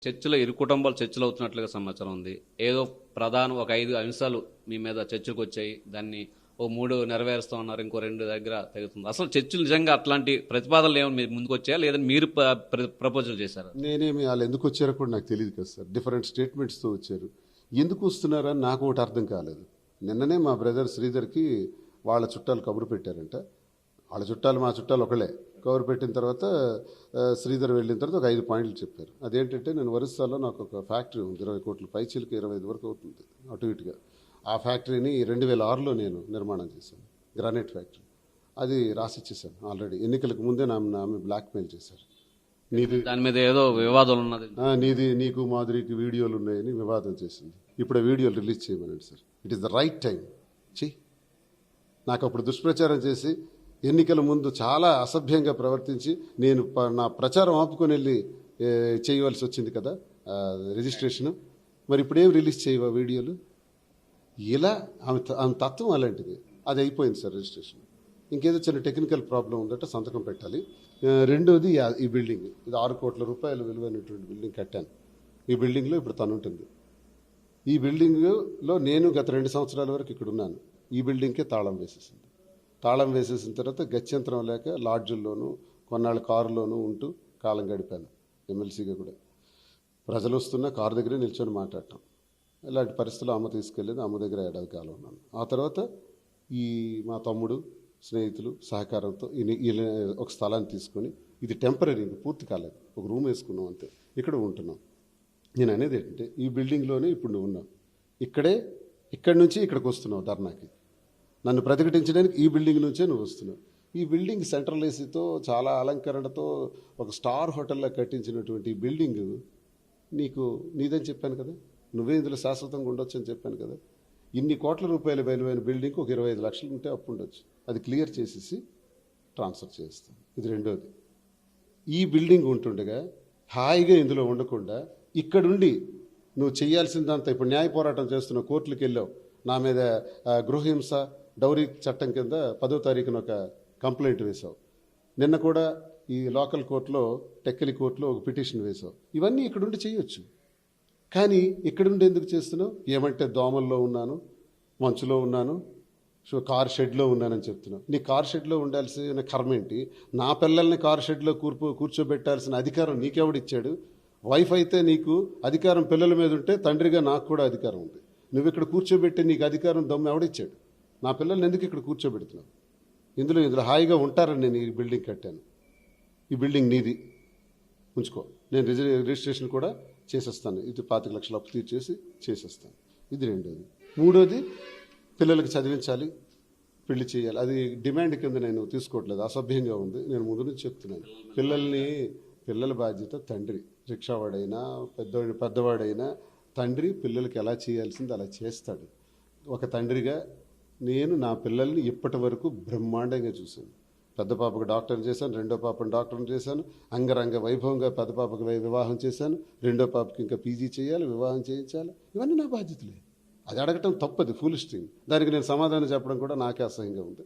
చర్చలో ఇరు కుటుంబాలు చర్చలు అవుతున్నట్లుగా సమాచారం ఉంది. ఏదో ప్రధాన ఒక 5 అంశాలు మీ మీద చర్చకు వచ్చాయి. దాన్ని ఓ 3 నెరవేరుస్తా ఉన్నారు. ఇంకో 2 దగ్గర తెగుతుంది. అసలు చర్చలు నిజంగా అట్లాంటి ప్రతిపాదనలు ఏమైనా మీ ముందుకు వచ్చాయా? లేదా మీరు ప్రపోజల్ చేశారా? నేనేమి వాళ్ళు ఎందుకు వచ్చారో కూడా నాకు తెలియదు కదా సార్. డిఫరెంట్ స్టేట్మెంట్స్తో వచ్చారు. ఎందుకు వస్తున్నారని నాకు ఒకటి అర్థం కాలేదు. నిన్ననే మా బ్రదర్ శ్రీధర్కి వాళ్ళ చుట్టాలు కబురు పెట్టారంట. వాళ్ళ చుట్టాలు మా చుట్టాలు ఒకళ్ళే. కబురు పెట్టిన తర్వాత శ్రీధర్ వెళ్ళిన తర్వాత ఒక 5 పాయింట్లు చెప్పారు. అదేంటంటే, నేను ఒరిస్సాలో నాకు ఒక ఫ్యాక్టరీ ఉంది, 20 కోట్ల పైచీలకి 25 వరకు అవుతుంది అటు ఇటుగా. ఆ ఫ్యాక్టరీని 2006లో నేను నిర్మాణం చేశాను, గ్రానైట్ ఫ్యాక్టరీ. అది రాసిచ్చేసాను ఆల్రెడీ. ఎన్నికలకు ముందే ఆమె బ్లాక్మెయిల్ చేశారు. దాని మీద ఏదో వివాదం ఉన్నది, నీకు మాధురికి వీడియోలు ఉన్నాయని వివాదం చేసింది. ఇప్పుడు ఆ వీడియోలు రిలీజ్ చేయమనండి sir. It is the right time. నాకు అప్పుడు దుష్ప్రచారం చేసి ఎన్నికల ముందు చాలా అసభ్యంగా ప్రవర్తించి నేను నా ప్రచారం ఆపుకొని వెళ్ళి చేయవలసి వచ్చింది కదా రిజిస్ట్రేషన్. మరి ఇప్పుడేం రిలీజ్ చేయవా వీడియోలు? ఇలా ఆమె తత్వం అలాంటిది. అది అయిపోయింది సార్ రిజిస్ట్రేషన్. ఇంకేదో చిన్న టెక్నికల్ ప్రాబ్లం ఉందంటే సంతకం పెట్టాలి. రెండోది ఈ బిల్డింగ్, ఇది 6 కోట్ల రూపాయలు విలువైనటువంటి బిల్డింగ్ కట్టాను. ఈ బిల్డింగ్లో ఇప్పుడు తను ఉంటుంది. ఈ బిల్డింగ్లో నేను గత 2 సంవత్సరాల వరకు ఇక్కడ ఉన్నాను. ఈ బిల్డింగ్కే తాళం వేసేసింది. తాళం వేసేసిన తర్వాత గత్యంతరం లేక లాడ్జుల్లోనూ కొన్నాళ్ళు కారులోనూ ఉంటూ కాలం గడిపాను. ఎమ్మెల్సీగా కూడా ప్రజలు వస్తున్న కారు దగ్గరే నిల్చొని మాట్లాడటం, ఇలాంటి పరిస్థితుల్లో అమ్మ తీసుకెళ్ళేది. అమ్మ దగ్గర ఏడాది కాలం ఉన్నాను. ఆ తర్వాత ఈ మా తమ్ముడు స్నేహితులు సహకారంతో ఒక స్థలాన్ని తీసుకొని, ఇది టెంపరీ, పూర్తి కాలేదు, ఒక రూమ్ వేసుకున్నాం అంతే, ఇక్కడ ఉంటున్నాం. నేను అనేది ఏంటంటే, ఈ బిల్డింగ్లోనే ఇప్పుడు నువ్వు ఉన్నావు, ఇక్కడి నుంచి ఇక్కడికి వస్తున్నావు ధర్నాకి. నన్ను ప్రతిఘటించడానికి ఈ బిల్డింగ్ నుంచే నువ్వు వస్తున్నావు. ఈ బిల్డింగ్ సెంట్రల్ ఏసీతో చాలా అలంకరణతో ఒక స్టార్ హోటల్లో కట్టించినటువంటి ఈ బిల్డింగ్ నీదని చెప్పాను కదా. నువ్వే ఇందులో శాశ్వతంగా ఉండొచ్చు అని చెప్పాను కదా. ఇన్ని కోట్ల రూపాయల విలువైన బిల్డింగ్ ఒక 25 లక్షలు ఉంటే అప్పు ఉండొచ్చు. అది క్లియర్ చేసేసి ట్రాన్స్ఫర్ చేస్తాను. ఇది రెండోది. ఈ బిల్డింగ్ ఉంటుండగా హాయిగా ఇందులో ఉండకుండా ఇక్కడుండి నువ్వు చేయాల్సిందంతా, ఇప్పుడు న్యాయ పోరాటం చేస్తున్నావు, కోర్టులకు వెళ్ళావు, నా మీద గృహహింస డౌరీ చట్టం కింద 10వ తారీఖున ఒక కంప్లైంట్ వేశావు. నిన్న కూడా ఈ లోకల్ కోర్టులో, టెక్కలి కోర్టులో ఒక పిటిషన్ వేశావు. ఇవన్నీ ఇక్కడుండి చేయొచ్చు. కానీ ఇక్కడుండి ఎందుకు చేస్తున్నావు? ఏమంటే దోమల్లో ఉన్నాను, మంచులో ఉన్నాను, కార్ షెడ్లో ఉన్నానని చెప్తున్నావు. నీ కార్ షెడ్లో ఉండాల్సిన కర్మ ఏంటి? నా పిల్లల్ని కార్ షెడ్లో కూర్చోబెట్టాల్సిన అధికారం నీకెవడిచ్చాడు? వైఫ్ అయితే నీకు అధికారం పిల్లల మీద ఉంటే, తండ్రిగా నాకు కూడా అధికారం ఉంది. నువ్వు ఇక్కడ కూర్చోబెట్టే నీకు అధికారం దమ్ము ఎవడిచ్చాడు? నా పిల్లల్ని ఎందుకు ఇక్కడ కూర్చోబెడుతున్నావు? ఇందులో హాయిగా ఉంటారని నేను ఈ బిల్డింగ్ కట్టాను. ఈ బిల్డింగ్ నీది, ఉంచుకో. నేను రిజిస్ట్రేషన్ కూడా చేసేస్తాను. ఇది 25 లక్షలు అప్పు తీర్చేసి చేసేస్తాను. ఇది రెండోది. మూడోది, పిల్లలకి చదివించాలి, పెళ్లి చేయాలి. అది డిమాండ్ కింద నేను తీసుకోవట్లేదు, అసభ్యంగా ఉంది. నేను ముందు నుంచి చెప్తున్నాను, పిల్లల బాధ్యత తండ్రి. రిక్షావాడైనా పెద్దవాడైనా తండ్రి పిల్లలకి ఎలా చేయాల్సింది అలా చేస్తాడు. ఒక తండ్రిగా నేను నా పిల్లల్ని ఇప్పటి వరకు బ్రహ్మాండంగా చూశాను. పెద్ద పాపకు డాక్టర్ని చేశాను, రెండో పాపను డాక్టర్ని చేశాను, అంగరంగ వైభవంగా పెద్ద పాపకు వివాహం చేశాను, రెండో పాపకి ఇంకా పీజీ చేయాలి, వివాహం చేయించాలి. ఇవన్నీ నా బాధ్యతలే. అది అడగటం తప్పది, ఫూలిష్ థింగ్. దానికి నేను సమాధానం చెప్పడం కూడా నాకే అసహ్యంగా ఉంది.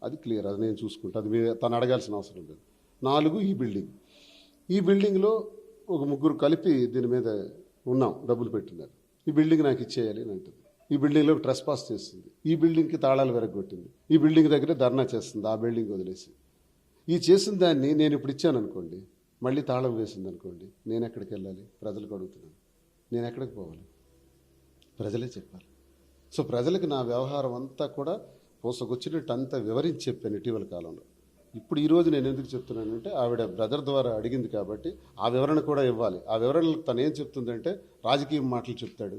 అది క్లియర్, అది నేను చూసుకుంటా, అది తను అడగాల్సిన అవసరం లేదు. 4, ఈ బిల్డింగ్లో ఒక 3 కలిపి దీని మీద ఉన్నాం, డబ్బులు పెట్టినారు. ఈ బిల్డింగ్ నాకు ఇచ్చేయాలి అని అంటుంది. ఈ బిల్డింగ్లో ట్రెస్ పాస్ చేస్తుంది. ఈ బిల్డింగ్కి తాళాలు వెరగొట్టింది. ఈ బిల్డింగ్ దగ్గర ధర్నా చేస్తుంది, ఆ బిల్డింగ్ వదిలేసి. ఈ చేసిన దాన్ని నేను ఇప్పుడు ఇచ్చాను అనుకోండి, మళ్ళీ తాళం వేసింది అనుకోండి, నేను ఎక్కడికి వెళ్ళాలి? ప్రజలకు అడుగుతున్నాను, నేను ఎక్కడికి పోవాలి? ప్రజలే చెప్పాలి. సో ప్రజలకు నా వ్యవహారం అంతా కూడా పోసకొచ్చినట్టు అంతా వివరించి చెప్పాను ఇటీవల కాలంలో. ఇప్పుడు ఈరోజు నేను ఎందుకు చెప్తున్నానంటే, ఆవిడ బ్రదర్ ద్వారా అడిగింది కాబట్టి ఆ వివరణ కూడా ఇవ్వాలి. ఆ వివరణలు తను ఏం చెప్తుందంటే, రాజకీయ మాటలు చెప్తాడు,